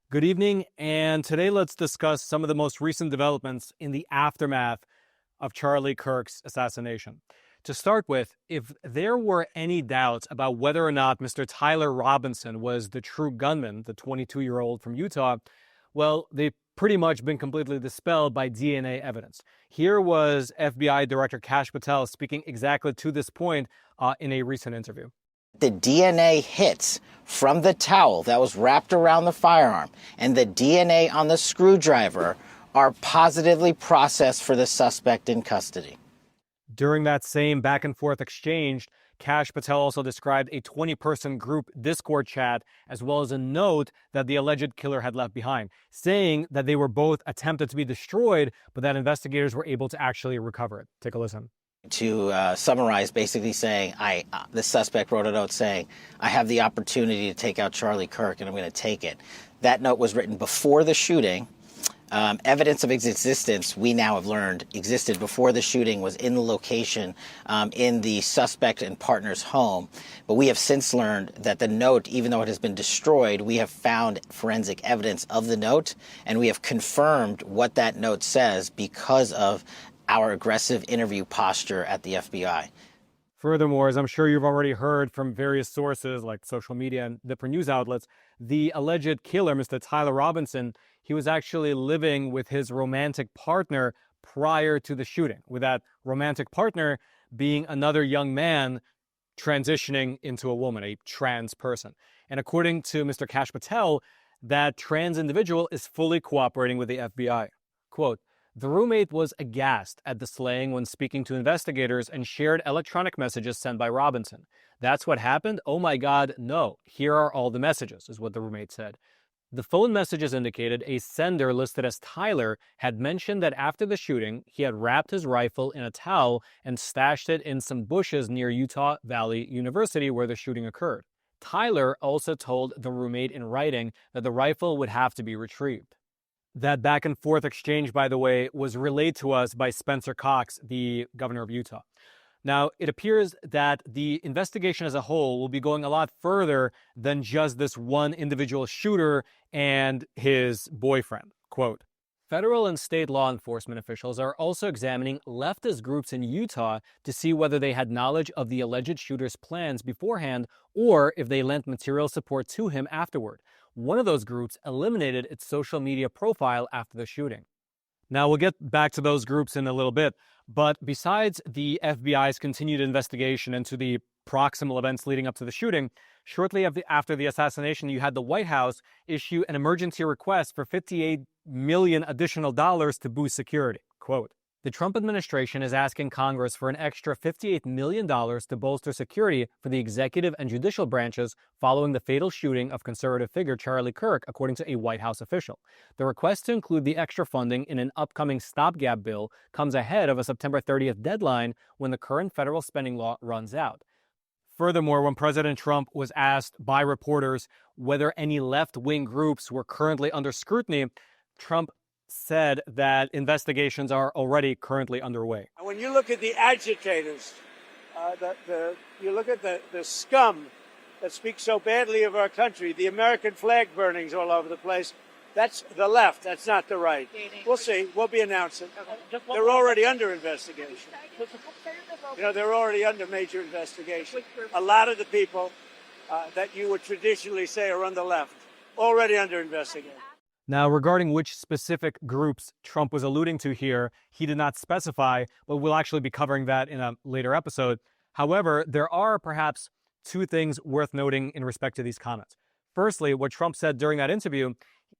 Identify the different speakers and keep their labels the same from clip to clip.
Speaker 1: Good evening, and today let's discuss some of the most recent developments in the aftermath of Charlie Kirk's assassination. To start with, if there were any doubts about whether or not Mr. Tyler Robinson was the true gunman, the 22-year-old from Utah, well, they've pretty much been completely dispelled by DNA evidence. Here was FBI Director Kash Patel speaking exactly to this point in a recent interview.
Speaker 2: The DNA hits from the towel that was wrapped around the firearm and the DNA on the screwdriver are positively processed for the suspect in custody.
Speaker 1: During that same back and forth exchange, Kash Patel also described a 20-person group Discord chat as well as a note that the alleged killer had left behind, saying that they were both attempted to be destroyed, but that investigators were able to actually recover it. Take a listen.
Speaker 2: To summarize, basically saying, the suspect wrote a note saying, I have the opportunity to take out Charlie Kirk and I'm going to take it. That note was written before the shooting. Evidence of its existence, we now have learned, existed before the shooting, was in the location in the suspect and partner's home. But we have since learned that the note, even though it has been destroyed, we have found forensic evidence of the note, and we have confirmed what that note says because of our aggressive interview posture at the FBI.
Speaker 1: Furthermore, as I'm sure you've already heard from various sources like social media and different news outlets, the alleged killer, Mr. Tyler Robinson, he was actually living with his romantic partner prior to the shooting, with that romantic partner being another young man transitioning into a woman, a trans person. And according to Mr. Kash Patel, that trans individual is fully cooperating with the FBI. Quote, the roommate was aghast at the slaying when speaking to investigators and shared electronic messages sent by Robinson. That's what happened? Oh my God, no. Here are all the messages, is what the roommate said. The phone messages indicated a sender listed as Tyler had mentioned that after the shooting, he had wrapped his rifle in a towel and stashed it in some bushes near Utah Valley University where the shooting occurred. Tyler also told the roommate in writing that the rifle would have to be retrieved. That back and forth exchange, by the way, was relayed to us by Spencer Cox, the governor of Utah. Now, it appears that the investigation as a whole will be going a lot further than just this one individual shooter and his boyfriend. Quote, federal and state law enforcement officials are also examining leftist groups in Utah to see whether they had knowledge of the alleged shooter's plans beforehand or if they lent material support to him afterward. One of those groups eliminated its social media profile after the shooting. Now, we'll get back to those groups in a little bit, but besides the FBI's continued investigation into the proximal events leading up to the shooting, shortly after the assassination, you had the White House issue an emergency request for $58 million additional dollars to boost security. Quote, the Trump administration is asking Congress for an extra $58 million to bolster security for the executive and judicial branches following the fatal shooting of conservative figure Charlie Kirk, according to a White House official. The request to include the extra funding in an upcoming stopgap bill comes ahead of a September 30th deadline when the current federal spending law runs out. Furthermore, when President Trump was asked by reporters whether any left-wing groups were currently under scrutiny, Trump said that investigations are already currently underway.
Speaker 3: When you look at the agitators, you look at the scum that speaks so badly of our country, the American flag burnings all over the place, that's the left, that's not the right. We'll see, we'll be announcing. They're already under investigation. They're already under major investigation. A lot of the people that you would traditionally say are on the left, already under investigation.
Speaker 1: Now, regarding which specific groups Trump was alluding to here, he did not specify, but we'll actually be covering that in a later episode. However, there are perhaps two things worth noting in respect to these comments. Firstly, what Trump said during that interview,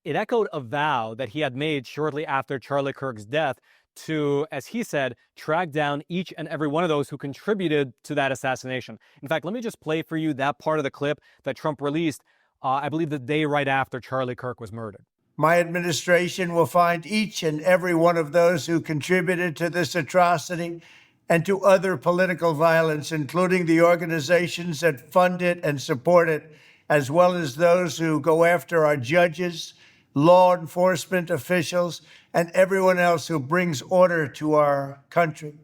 Speaker 1: it echoed a vow that he had made shortly after Charlie Kirk's death to, as he said, track down each and every one of those who contributed to that assassination. In fact, let me just play for you that part of the clip that Trump released, I believe the day right after Charlie Kirk was murdered.
Speaker 4: My administration will find each and every one of those who contributed to this atrocity and to other political violence, including the organizations that fund it and support it, as well as those who go after our judges, law enforcement officials, and everyone else who brings order to our country.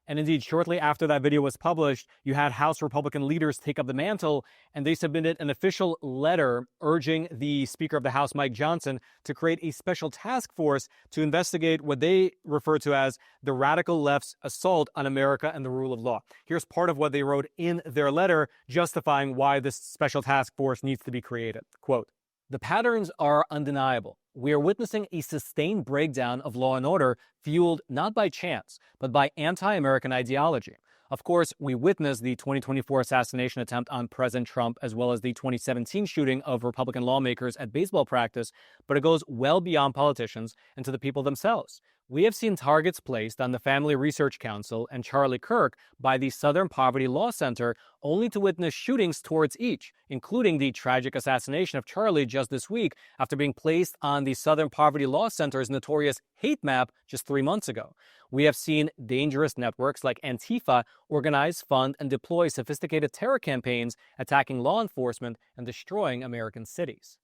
Speaker 1: And indeed, shortly after that video was published, you had House Republican leaders take up the mantle, and they submitted an official letter urging the Speaker of the House, Mike Johnson, to create a special task force to investigate what they refer to as the radical left's assault on America and the rule of law. Here's part of what they wrote in their letter justifying why this special task force needs to be created. Quote, "The patterns are undeniable. We are witnessing a sustained breakdown of law and order fueled not by chance, but by anti-American ideology. Of course, we witnessed the 2024 assassination attempt on President Trump, as well as the 2017 shooting of Republican lawmakers at baseball practice, but it goes well beyond politicians and to the people themselves. We have seen targets placed on the Family Research Council and Charlie Kirk by the Southern Poverty Law Center, only to witness shootings towards each, including the tragic assassination of Charlie just this week after being placed on the Southern Poverty Law Center's notorious hate map just 3 months ago. We have seen dangerous networks like Antifa organize, fund, and deploy sophisticated terror campaigns attacking law enforcement and destroying American cities."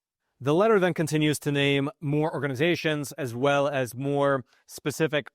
Speaker 1: The letter then continues to name more organizations as well as more specific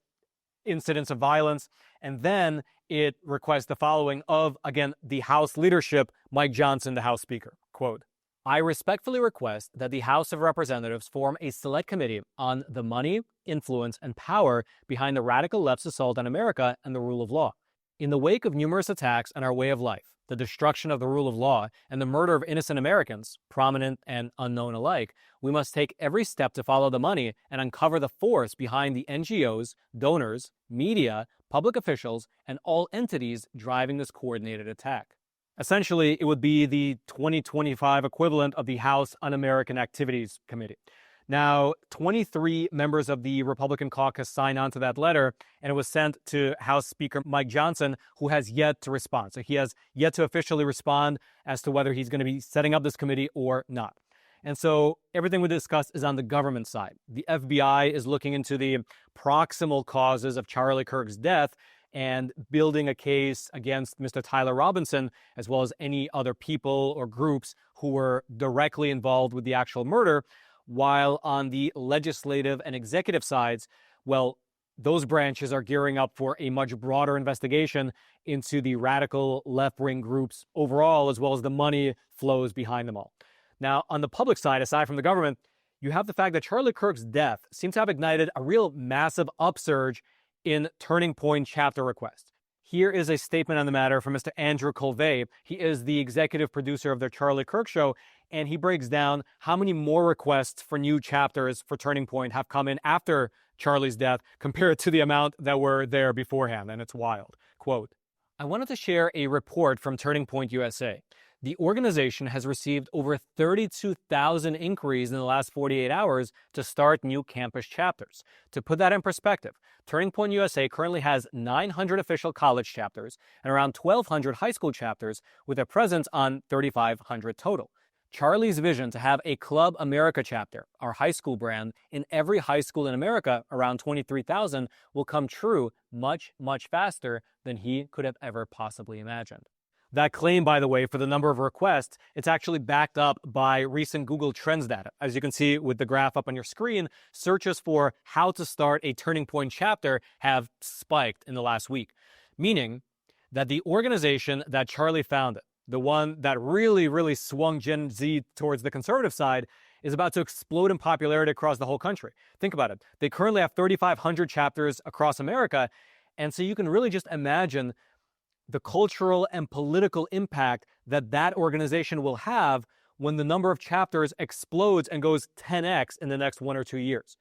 Speaker 1: incidents of violence. And then it requests the following of, again, the House leadership, Mike Johnson, the House Speaker. Quote, "I respectfully request that the House of Representatives form a select committee on the money, influence, and power behind the radical left's assault on America and the rule of law. In the wake of numerous attacks on our way of life, the destruction of the rule of law, and the murder of innocent Americans, prominent and unknown alike, we must take every step to follow the money and uncover the force behind the NGOs, donors, media, public officials, and all entities driving this coordinated attack." Essentially, it would be the 2025 equivalent of the House Un-American Activities Committee. Now, 23 members of the Republican caucus signed on to that letter, and it was sent to House Speaker Mike Johnson, who has yet to respond. So he has yet to officially respond as to whether he's going to be setting up this committee or not. And so everything we discussed is on the government side. The FBI is looking into the proximal causes of Charlie Kirk's death and building a case against Mr. Tyler Robinson, as well as any other people or groups who were directly involved with the actual murder. While on the legislative and executive sides, well, those branches are gearing up for a much broader investigation into the radical left-wing groups overall, as well as the money flows behind them all. Now, on the public side, aside from the government, you have the fact that Charlie Kirk's death seems to have ignited a real massive upsurge in Turning Point chapter requests. Here is a statement on the matter from Mr. Andrew Colvey. He is the executive producer of the Charlie Kirk Show, and he breaks down how many more requests for new chapters for Turning Point have come in after Charlie's death compared to the amount that were there beforehand, and it's wild. Quote, "I wanted to share a report from Turning Point USA. The organization has received over 32,000 inquiries in the last 48 hours to start new campus chapters. To put that in perspective, Turning Point USA currently has 900 official college chapters and around 1,200 high school chapters, with a presence on 3,500 total. Charlie's vision to have a Club America chapter, our high school brand, in every high school in America, around 23,000, will come true much, much faster than he could have ever possibly imagined." That claim, by the way, for the number of requests, it's actually backed up by recent Google Trends data. As you can see with the graph up on your screen, searches for how to start a Turning Point chapter have spiked in the last week, meaning that the organization that Charlie founded, the one that really swung Gen Z towards the conservative side, is about to explode in popularity across the whole country. Think about it. They currently have 3,500 chapters across America, and so you can really just imagine the cultural and political impact that that organization will have when the number of chapters explodes and goes 10x in the next 1 or 2 years.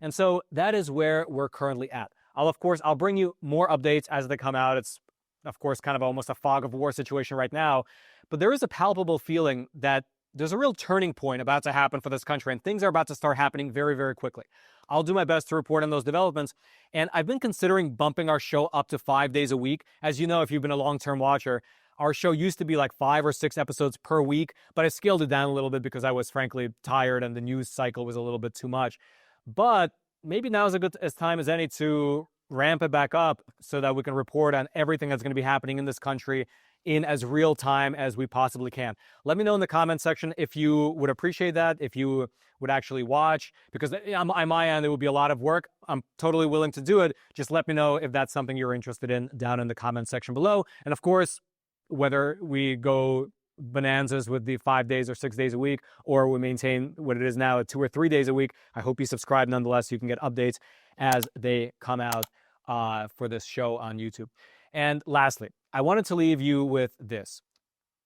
Speaker 1: And so that is where we're currently at. I'll bring you more updates as they come out. It's, of course, kind of almost a fog of war situation right now, but there is a palpable feeling that there's a real turning point about to happen for this country, and things are about to start happening very, very quickly. I'll do my best to report on those developments, and I've been considering bumping our show up to 5 days a week. As you know, if you've been a long-term watcher, our show used to be like 5 or 6 episodes per week, but I scaled it down a little bit because I was frankly tired and the news cycle was a little bit too much. But maybe now is a good time as any to ramp it back up so that we can report on everything that's going to be happening in this country in as real time as we possibly can. Let me know in the comment section if you would appreciate that, if you would actually watch, because on my end, it would be a lot of work. I'm totally willing to do it. Just let me know if that's something you're interested in down in the comment section below. And of course, whether we go bonanzas with the 5 days or 6 days a week, or we maintain what it is now at 2 or 3 days a week, I hope you subscribe nonetheless so you can get updates as they come out for this show on YouTube. And lastly, I wanted to leave you with this.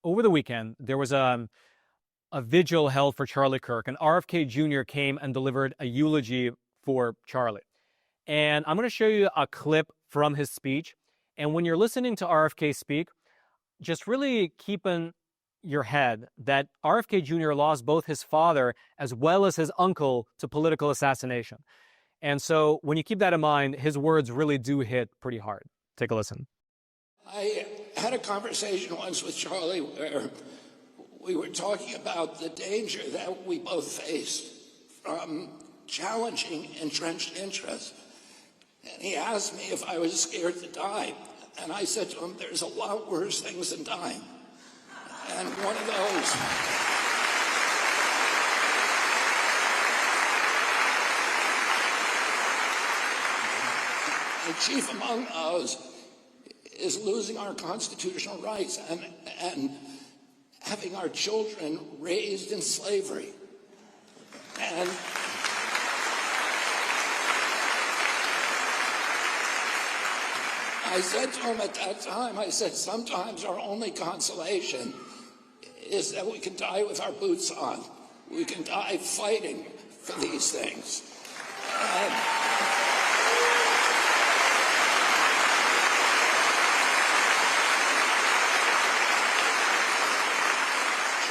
Speaker 1: Over the weekend, there was a vigil held for Charlie Kirk, and RFK Jr. came and delivered a eulogy for Charlie. And I'm going to show you a clip from his speech. And when you're listening to RFK speak, just really keep in your head that RFK Jr. lost both his father as well as his uncle to political assassination. And so when you keep that in mind, his words really do hit pretty hard. Take a listen.
Speaker 5: I had a conversation once with Charlie where we were talking about the danger that we both faced from challenging entrenched interests. And he asked me if I was scared to die. And I said to him, there's a lot worse things than dying. And one of those, and chief among those, is losing our constitutional rights and having our children raised in slavery. And I said to him at that time, I said, sometimes our only consolation is that we can die with our boots on. We can die fighting for these things. And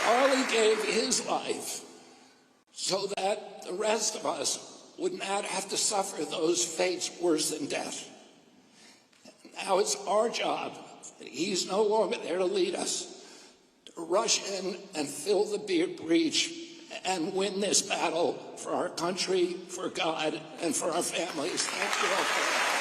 Speaker 5: Charlie gave his life so that the rest of us would not have to suffer those fates worse than death. Now it's our job, he's no longer there to lead us, to rush in and fill the breach and win this battle for our country, for God, and for our families. Thank you all.